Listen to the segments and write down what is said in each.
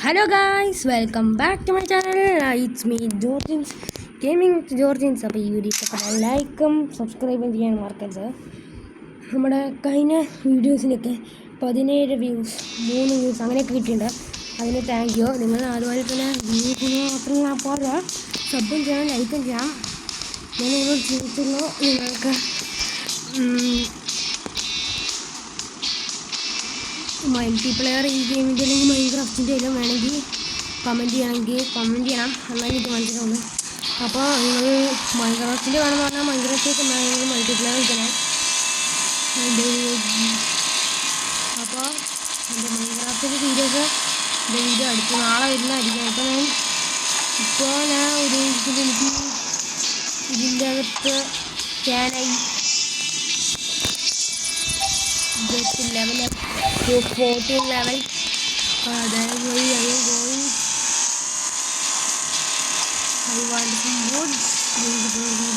Hello guys, welcome back to my channel. It's me Georgins Gaming with Georgins. അപ്പോൾ ഈ video ഇഷ്ടപ്പെട്ടാൽ ലൈക്കും സബ്സ്ക്രൈബും ചെയ്യാൻ മറക്കരുത്. നമ്മുടെ കഴിഞ്ഞ വീഡിയോസിനൊക്കെ 17 വ്യൂസ് 3 വ്യൂസ് അങ്ങനെയൊക്കെ കിട്ടിയിട്ടുണ്ട്. അതിന് താങ്ക് യു. നിങ്ങൾ അതുപോലെ തന്നെ വ്യൂസിന് മാത്രം പോരാ, സബും ചെയ്യണം, ലൈക്കും ചെയ്യാം. ഞാൻ നിങ്ങൾ ചോദിച്ചുള്ളൂ. നിങ്ങൾക്ക് മൾട്ടിപ്ലെയർ ഈ ഗെയിമിൻ്റെ അല്ലെങ്കിൽ മൈൻക്രാഫ്റ്റിൻ്റെ എല്ലാം വേണമെങ്കിൽ കമൻറ്റ് ചെയ്യണം, എന്നാൽ എനിക്ക് മനസ്സിലാവുള്ളൂ. അപ്പോൾ നിങ്ങൾ മൈൻക്രാഫ്റ്റിൻ്റെ വേണമെന്ന് പറഞ്ഞാൽ മൈൻക്രാഫ്റ്റിലേക്ക് മൾട്ടിപ്ലെയർ കളിക്കണം. അപ്പോൾ എൻ്റെ മൈൻക്രാഫ്റ്റിൻ്റെ വീഡിയോ അടുത്ത നാളെ വരുന്നതായിരിക്കും. ഇപ്പോൾ ഞാൻ ഉദ്ദേശിക്കുന്നത് എനിക്ക് ഇതിൻ്റെ അകത്ത് ക്യാനായി level up to 14 level. Then I am going. I want some wood.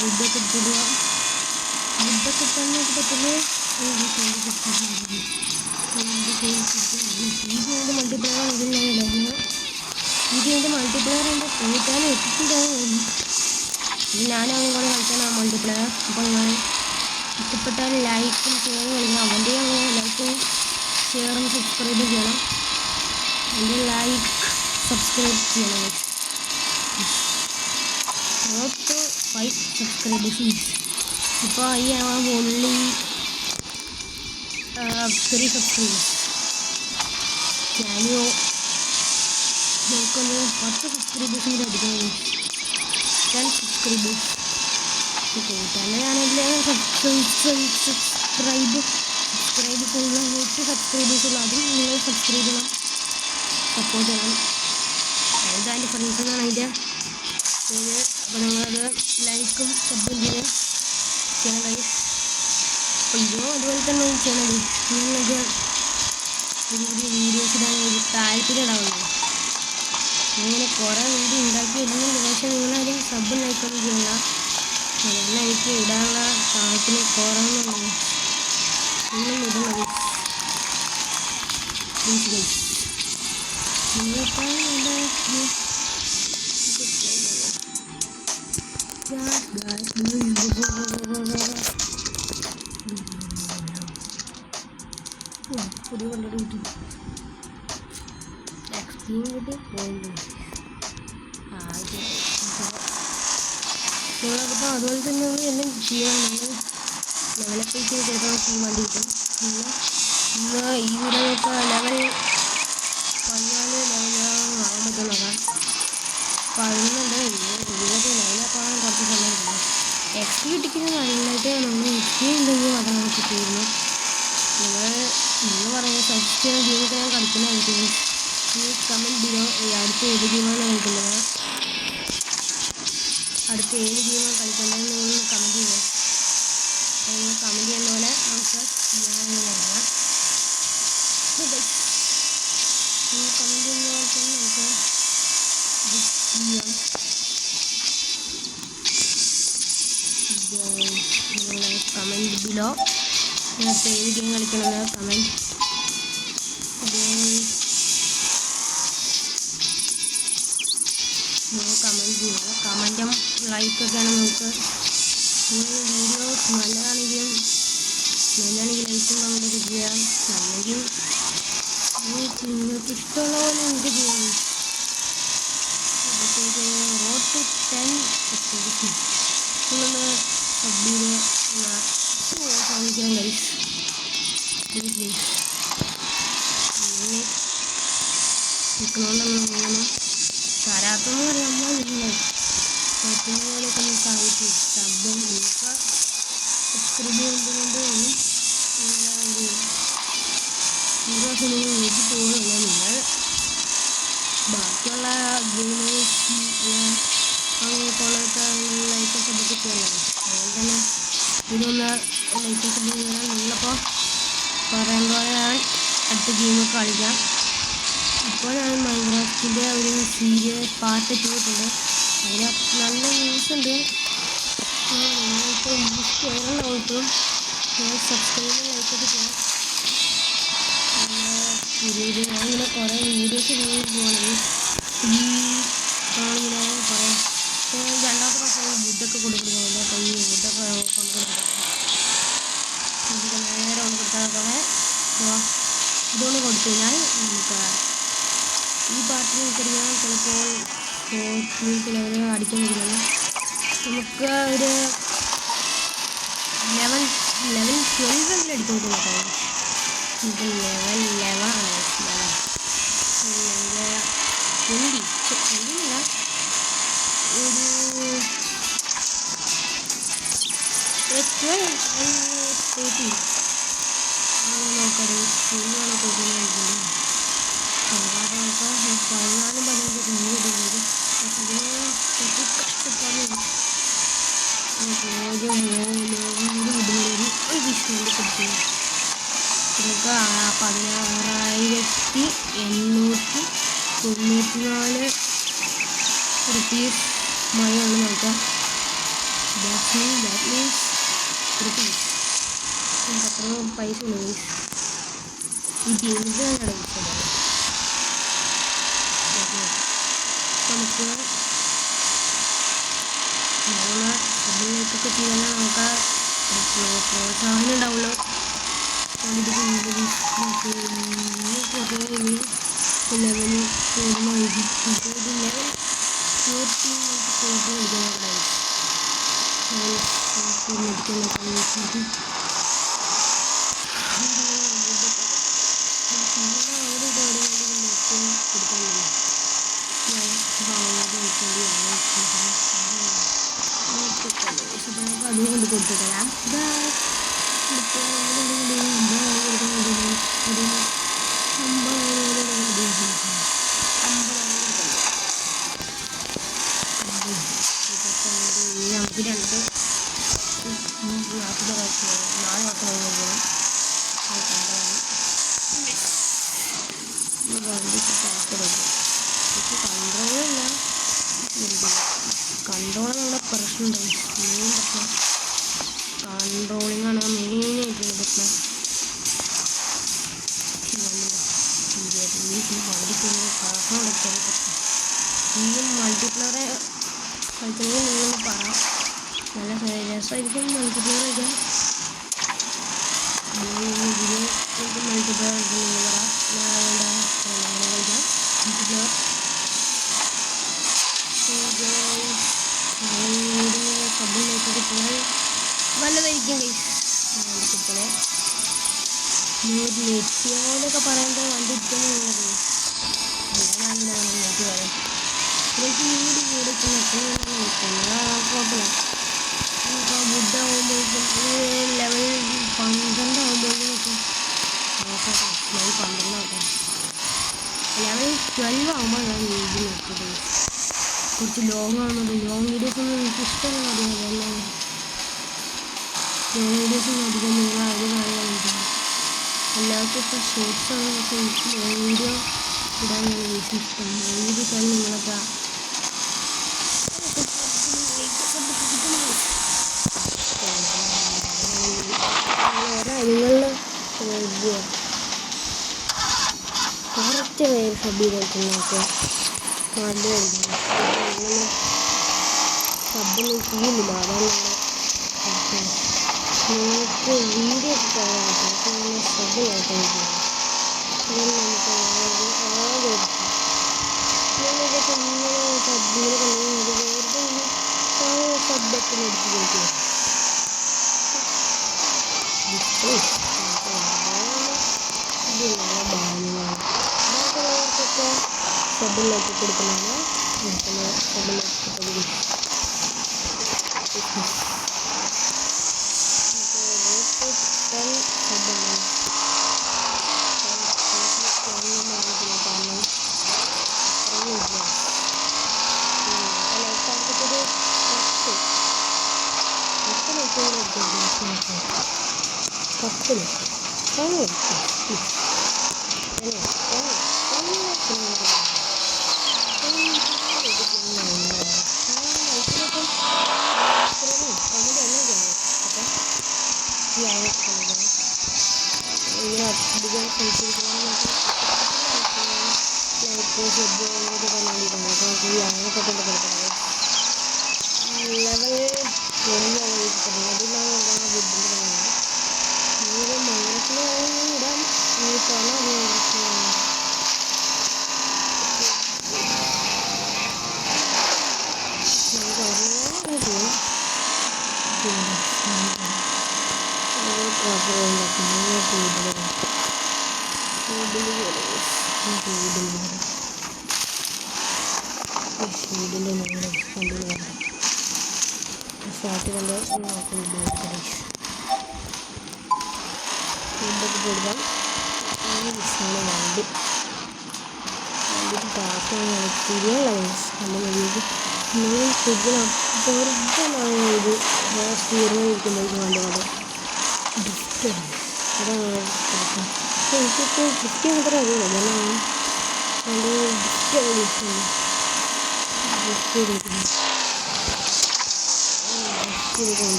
Wood के पूरा wood के करने के बाद में ഇത് മൾട്ടിപ്ലെയർ ഇതിലാണ് ഇത് മൾട്ടിപ്ലെയർ എൻ്റെ കൂട്ടാൻ എത്തിച്ചിട്ടാണ്. ഞാനവൻ കൂടെ കളിച്ചാണ് മൾട്ടിപ്ലെയർ. അപ്പോൾ ഞാൻ ഇഷ്ടപ്പെട്ടാൽ ലൈക്കും ഷെയറും കളിക്കണം. അവൻ്റെ ലൈക്കും ഷെയറും സബ്സ്ക്രൈബും ചെയ്യണം. എൻ്റെ ലൈക്ക് സബ്സ്ക്രൈബ് ചെയ്യണം. 5 സബ്സ്ക്രൈബേഴ്സ്. ഇപ്പോൾ ഐ ഹാവ് ഓൺലി 3 സബ്സ്ക്രൈബേഴ്സ്. ഞാനോ നമുക്കൊന്ന് 10 സബ്സ്ക്രൈബേഴ്സ് കൂടെ അടിക്കണം. 10 സബ്സ്ക്രൈബേഴ്സ് കൂട്ടാണ്. ഞാനതിൽ സബ്സ്ക്രൈബ് ചെയ്യുന്ന 8 സബ്സ്ക്രൈബേഴ്സുള്ളൂ. അതും നിങ്ങൾ സബ്സ്ക്രൈബ് ചെയ്യണം, സപ്പോർട്ട് ചെയ്യണം. അതായത് അതിൻ്റെ ഫ്രണ്ട്സ് എന്നാണ് അതിൻ്റെ പേര്. അപ്പോൾ നിങ്ങളത് ലൈക്കും സബും ചെയ്യണം ഗൈസ്. അപ്പോൾ ഇതും അതുപോലെ തന്നെ ചെയ്യണം. നിങ്ങൾക്ക് പുതിയ പുതിയ വീഡിയോസ് ഇടാൻ ഒരു താല്പര്യം ഉണ്ടാവുന്നു. ഇങ്ങനെ കുറേ വീഡിയോ ഉണ്ടാക്കി വരുന്നുണ്ട്, പക്ഷേ നിങ്ങളാരും സബും ലൈക്കൊന്നും ചെയ്യണ്ട. അതെല്ലാം എനിക്ക് ഇടാനുള്ള സാഹചര്യം കുറവുന്നുണ്ട്. നിങ്ങളും ഇടണം പ്ലീസ് ഗൈസ്. പുതിയ കൊണ്ടൊരു കിട്ടി എക്സ്പീരിയൻ കിട്ടി പോയിന്റ്. നിങ്ങളപ്പോൾ അതുപോലെ തന്നെ എല്ലാം ചെയ്യാൻ നിങ്ങൾ ലെവലൊക്കെ ചിലപ്പോൾ ചെയ്യാൻ വേണ്ടി കിട്ടും. ഇന്ന് ഈ വീഡിയോയൊക്കെ ലെവൽ 14 ലെവലാകാൻ പറ്റും നോക്കാം. പറയുന്നുണ്ട്. ഇതിലൊക്കെ ലെവലൊക്കെയാണ് കുറച്ച് സമയം കിട്ടുന്നത്. എക്സ്പി കിട്ടിക്കുന്നത് നല്ലതായിട്ട് നമ്മൾ എക്സ്പി ഉണ്ടെങ്കിൽ മാത്രം നമുക്ക് ചെയ്യുന്നു. നിങ്ങൾ പറയുന്നത് സജസ്റ്റ് ചെയ്യുന്ന ഗെയിമൊക്കെ ഞാൻ കളിക്കുന്നതായിരിക്കും. ഈ കമൻറ്റ് ബിലോ അടുത്ത ഏത് ഗെയിമാണ് കളിക്കുന്നത്, അടുത്ത ഏത് ഗെയിമാണ് കളിക്കേണ്ടതെന്ന് നിങ്ങൾ കമൻറ്റ് ചെയ്യുക. നിങ്ങൾ കമൻറ്റ് ചെയ്യുന്ന പോലെ നമുക്ക് ചെയ്യാവുന്നതാണ്. നിങ്ങൾ കമൻറ്റ് ചെയ്യുന്ന പോലെ തന്നെ നമുക്ക് ചെയ്യാം. നിങ്ങൾ കമൻറ്റ് ബിലോ അടുത്ത ഏത് ഗെയിം കളിക്കണമെന്ന് കമൻറ്റ് കമൻറ്റ് ചെയ്യുക. കമൻറ്റും ലൈക്കൊക്കെയാണ് നമുക്ക്. വീഡിയോ നല്ലതാണെങ്കിൽ ലൈക്കും കമൻറ്റൊക്കെ ചെയ്യാം. അല്ലെങ്കിൽ നിങ്ങൾക്ക് ഇഷ്ടമുള്ള പോലെ നിങ്ങൾക്ക് ചെയ്യാം. റോഡ് ടു 10 സബ്സ്ക്രൈബേഴ്സ് നിങ്ങളൊന്ന് സബ് ചെയ്ത് സാധിക്കാൻ ഗൈസ്. പ്ലീസ് നിൽക്കണമെന്നാണ് തരാത്തെന്ന് പറയുമ്പോൾ നിങ്ങൾ പറ്റുന്നപോലെയൊക്കെ ഒന്ന് സാധിക്കും. ശബ്ദം നിങ്ങൾക്ക് സബ്സ്ക്രൈബ് ചെയ്യുന്നതുകൊണ്ട് ഒന്നും ദിവസം നിങ്ങൾ വീട്ടിൽ പോകുന്നില്ല. നിങ്ങൾ ബാക്കിയുള്ള ഗെയിമേഴ്സ് അങ്ങനെയൊക്കെയുള്ളതൊക്കെ ലൈക്ക് സബ്ബൊക്കെ ചെയ്യണം. അതുപോലെ തന്നെ ഇതൊന്ന് ലൈക്ക് സബ്ബ് ചെയ്യണം. നിങ്ങളപ്പോൾ പറയാൻ പോലെ ഞാൻ അടുത്ത ഗെയിമൊക്കെ കളിക്കാം. ഇപ്പോൾ ഞാൻ മൈൻക്രാഫ്റ്റിൻ്റെ ഒരു സീരിയസ് പാർട്ട് ചെയ്തിട്ടുണ്ട്. അതിന് നല്ല ന്യൂസ് ഉണ്ട്. നിങ്ങളിപ്പോൾ യൂസ് ചെയ്യണം. ഇപ്പോഴും നിങ്ങൾ സബ്സ്ക്രൈബ് ലൈക്കൊക്കെ ചെയ്യാം. ഞാനിങ്ങനെ കുറേ വീഡിയോസ് പോകണം ഈ ഇങ്ങനെ കുറേ രണ്ടാമത്തെ പ്രാവശ്യം വുഡൊക്കെ കൊടുക്കുന്നത് അപ്പോൾ ഈ വുഡൊക്കെ കൊണ്ട് കൊടുക്കുന്നത് നേരെ കൊണ്ട് കൊടുത്താൽ ഇതുകൊണ്ട് കൊടുത്തു കഴിഞ്ഞാൽ നമുക്ക് ഈ പാർട്ടിൽ നിൽക്കറിയാൻ ചിലപ്പോൾ ചിലവർ അടിക്കാൻ പറ്റില്ല. നമുക്ക് ഒരു ലെവൽ 12 അടിക്കാൻ പറ്റും. നമുക്ക് ലെവൽ 11 ആണ്. ലെവൽ 20 അല്ല ഒരു 18 നോക്കറിയാം. 16,894 റുപ്പീസ് മണിയാണ് നോക്കാം. ദാറ്റ് മീൻസ് റുപ്പീസ് അത്രയും പൈസ ഉള്ളൂ. ഈ ഗെയിമിൽ നടക്കുന്നത് നമുക്ക് ഇതിലേക്കൊക്കെ ചെയ്താൽ നമുക്ക് പ്രോത്സാഹനം ഉണ്ടാവുള്ളൂ. ലെവല് കൂടുമായിരിക്കും. ഒരു ലെവൽ 14 അതുകൊണ്ട് കൊടുത്തുതരാം. നമുക്ക് 4 വർഷം കൺട്രോൾ നമ്മുടെ പ്രശ്നമുണ്ടാവും. മെയിൻ പ്രശ്നം കൺട്രോളിംഗ് ആണ് മെയിനായിട്ടുള്ള പ്രശ്നം. ഈ മൾട്ടിപ്ലെയർ കളിക്കുന്നത് നിങ്ങളൊന്ന് പറയാം. നല്ല രസമായിരിക്കും മൾട്ടിപ്ലെയർ കളിക്കാൻ. മൾട്ടിപ്ലെയർ കളിക്കാം മൾട്ടിപ്ലെയർ സബിലേക്ക് കിട്ടുന്നത് നല്ലതായിരിക്കും. കിട്ടണേ നെറ്റിയോടൊക്കെ പറയുമ്പോൾ വണ്ടിരിക്കുന്നത് ഞാനങ്ങനെ നെറ്റ് പറയാം. വീട് കുഴപ്പമില്ല. ഇപ്പോൾ ബുദ്ധാകുമ്പോഴേക്കും ലെവൽ 12 ആകുമ്പോഴേക്കും നോക്കട്ടെ. ലെവൽ 12 ആകട്ടെ. ലെവൽ 12 ആകുമ്പോൾ ഞാൻ വീഡിയോ നോക്കിയത് കുറച്ച് ലോങ് ആവുന്നത്. ലോങ് വീഡിയോസ് ഒന്നും എനിക്ക് ഇഷ്ടമല്ല. അതല്ല ലോങ് വീഡിയോസ് ഒന്നും അധികം നിങ്ങൾ അത് കാണാനുണ്ട്. എല്ലാവർക്കും ഇപ്പോൾ ഷോർട്സ് ആണ്. പക്ഷേ എനിക്ക് ലോങ് വീഡിയോ ഇടാനാണ് എനിക്ക് ഇഷ്ടം. ലോങ് വീഡിയോസ് ആണ് നിങ്ങളൊക്കെ നിങ്ങളുടെ കുറച്ച് പേര് സബ് കഴിക്കുന്നതൊക്കെ നല്ല സബൊന്നും ചെയ്യുന്നില്ല. അതാണ് നിങ്ങൾക്ക് വീഡിയോ ഒക്കെ കാണാൻ സബ് കഴിക്കാൻ നമുക്ക് ആകെ നിങ്ങളിതൊക്കെ ഇങ്ങനെ സബ്ബിനെ കണ്ടുകൊണ്ട് വെറുതെ സബ്ബൊക്കെ മേടിച്ച് കഴിക്കുക. ബാക്കിയുള്ളവർക്കൊക്കെ സബിലാക്കി കൊടുക്കുന്നതാണ്. സബിലാക്കി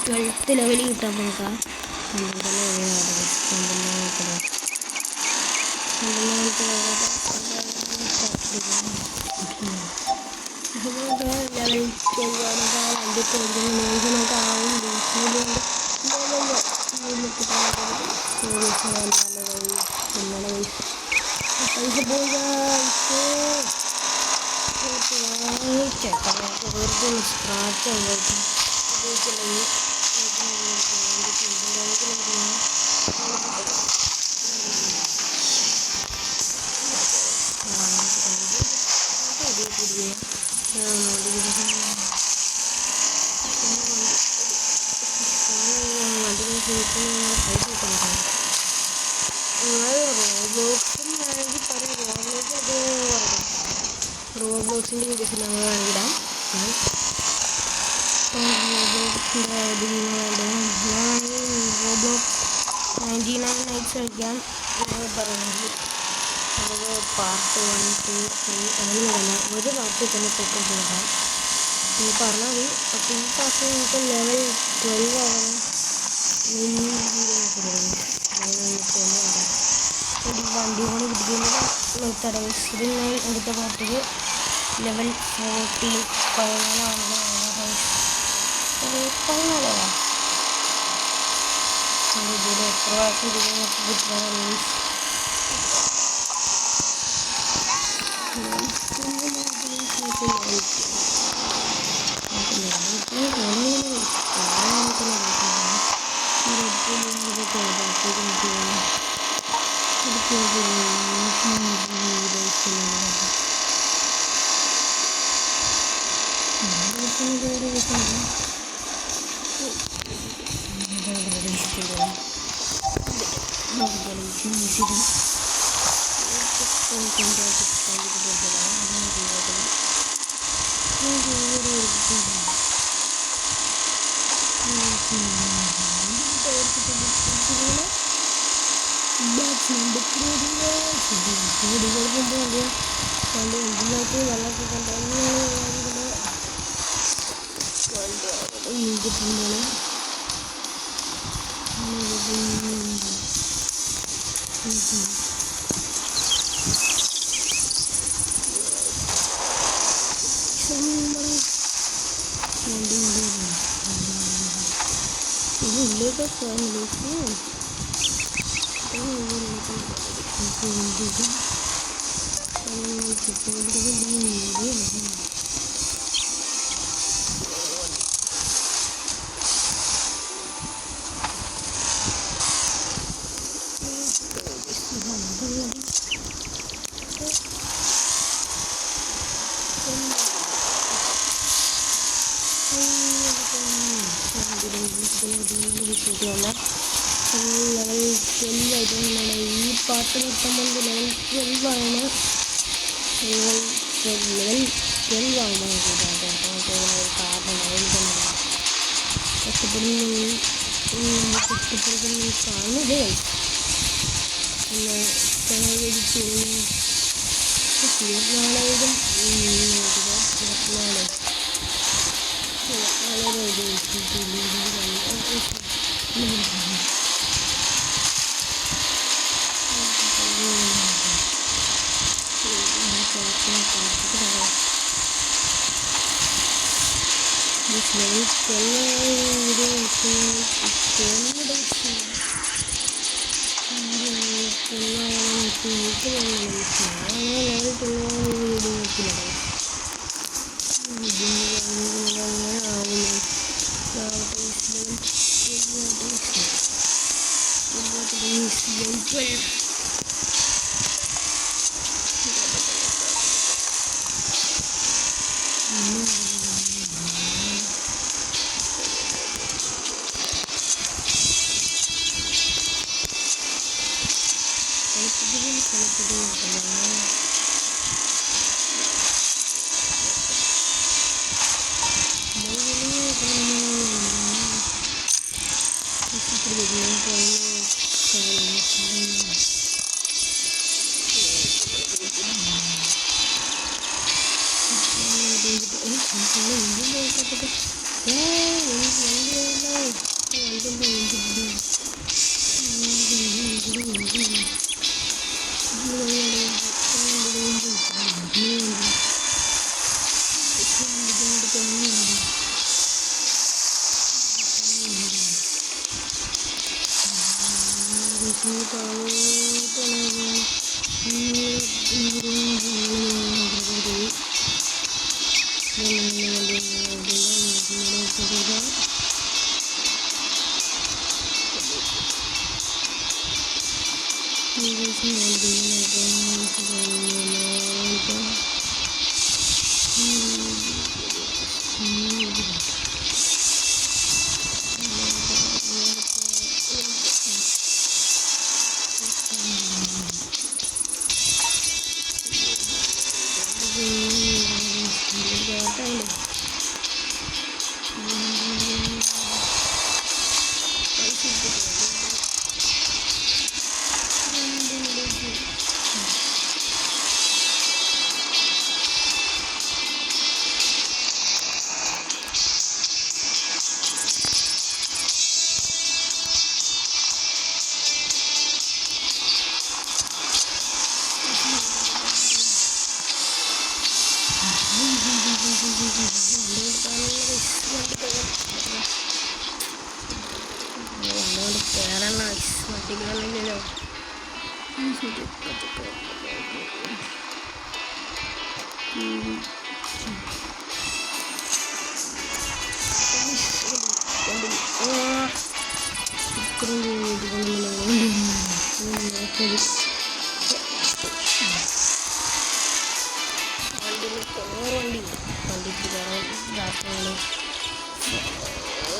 ട്വൽത്ത് ലെവലിൽ കിട്ടാൻ നോക്കാം. റോബ്ലോക്സിൻ്റെ വീഡിയോസ് ഞങ്ങൾ കാണിക്കാം. റോബ്ലോക്സ് 99 നൈറ്റ്സ് കളിക്കാം പറയുന്നത്. അത് പാർട്ട് 1, 2, 3 അങ്ങനെ തന്നെ ഒരു പാർട്ടിൽ തന്നെ ഫോക്കസ് ചെയ്യാം. ഈ പറഞ്ഞാൽ മതി. അപ്പോൾ ഈ പാർട്ടി നമുക്ക് ലെവൽ 12 ആവാൻ വണ്ടി കൊണ്ട് പിടിക്കുന്നത് നിർത്തട. ഇത് ഞാൻ അടുത്ത പാർട്ടിൽ ലെവൽ 14 14 എത്ര പ്രാവശ്യം ഈ പാട്ട് നിർത്തുമ്പോൾ ലെവൽ 12 ആണ്. ലെവൽ 12 ആകുമ്പോൾ കഷ്ടപ്പെടുന്നത് കാണുന്നത്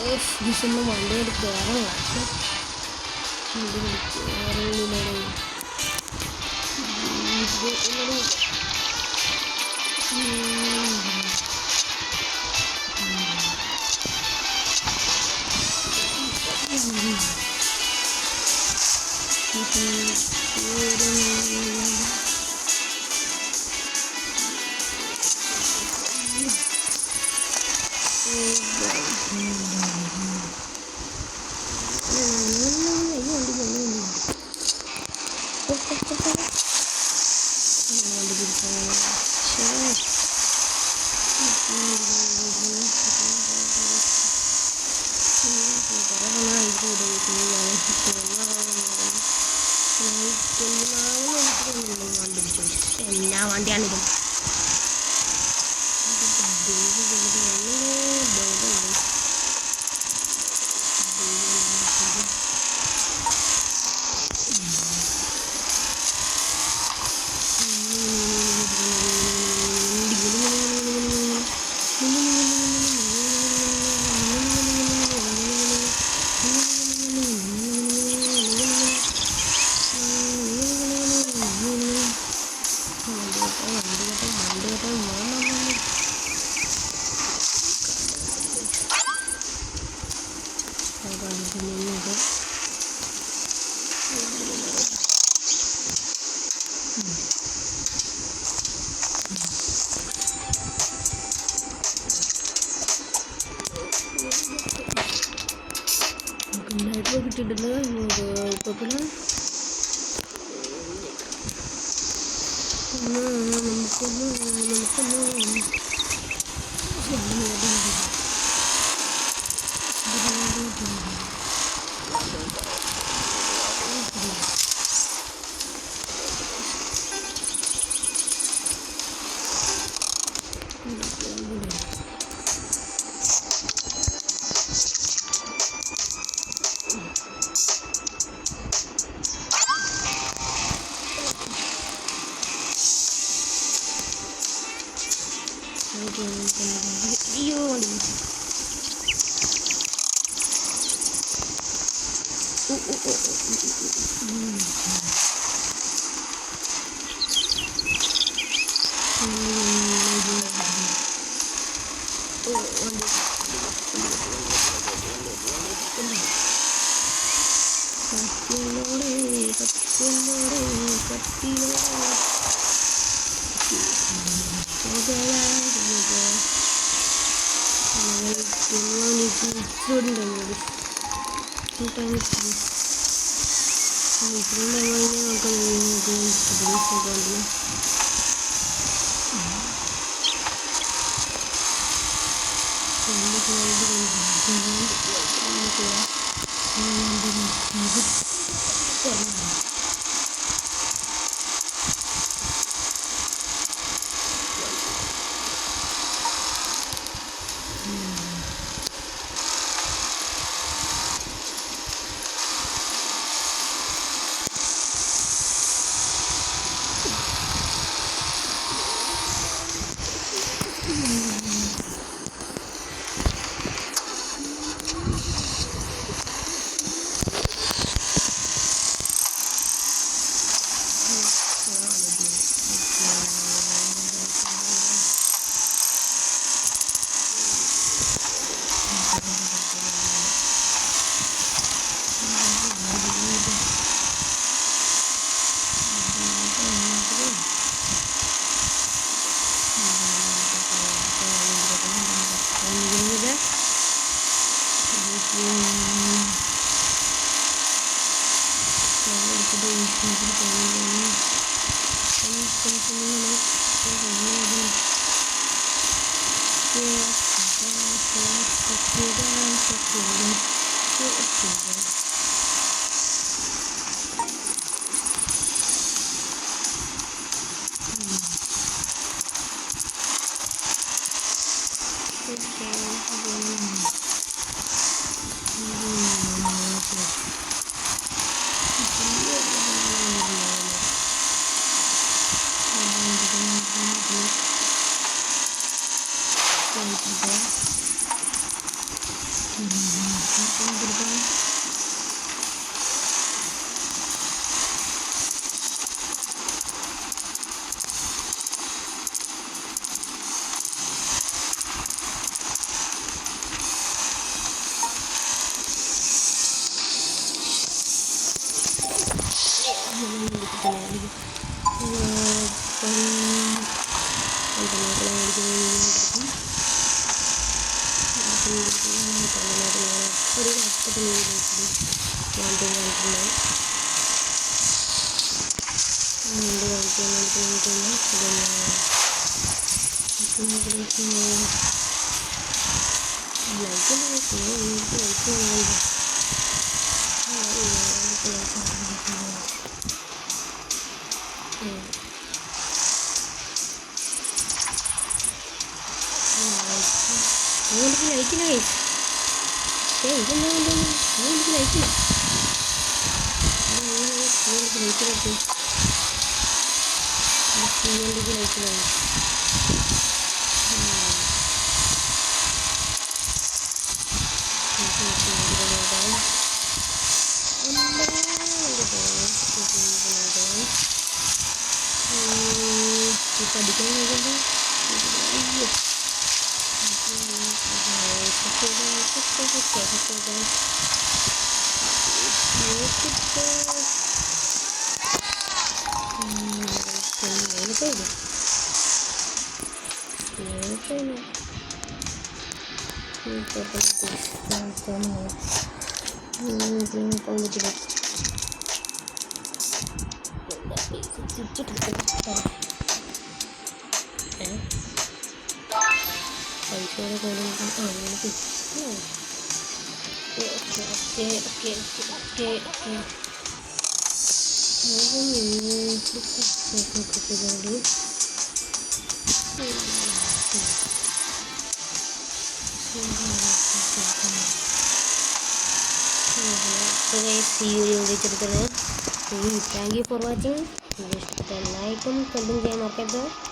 ഡിസംബർ വണ്ടി എടുത്ത് കയറണം. എന്നാ വണ്ടിയാണിത്? കിട്ടിയിട്ടില്ല കുഴപ്പമില്ല. അയ്യോ ഒരു കഷ്ടത്തിൽ വാണ്ടി കാണിക്കുന്നത് ലൈറ്റില്ല ഇതെന്താ ലൈറ്റില്ല ലൈറ്റില്ല പഠിക്കാൻ കഴിയുമ്പോൾ പൈസയുടെ Thank you for watching. Like, comment, share,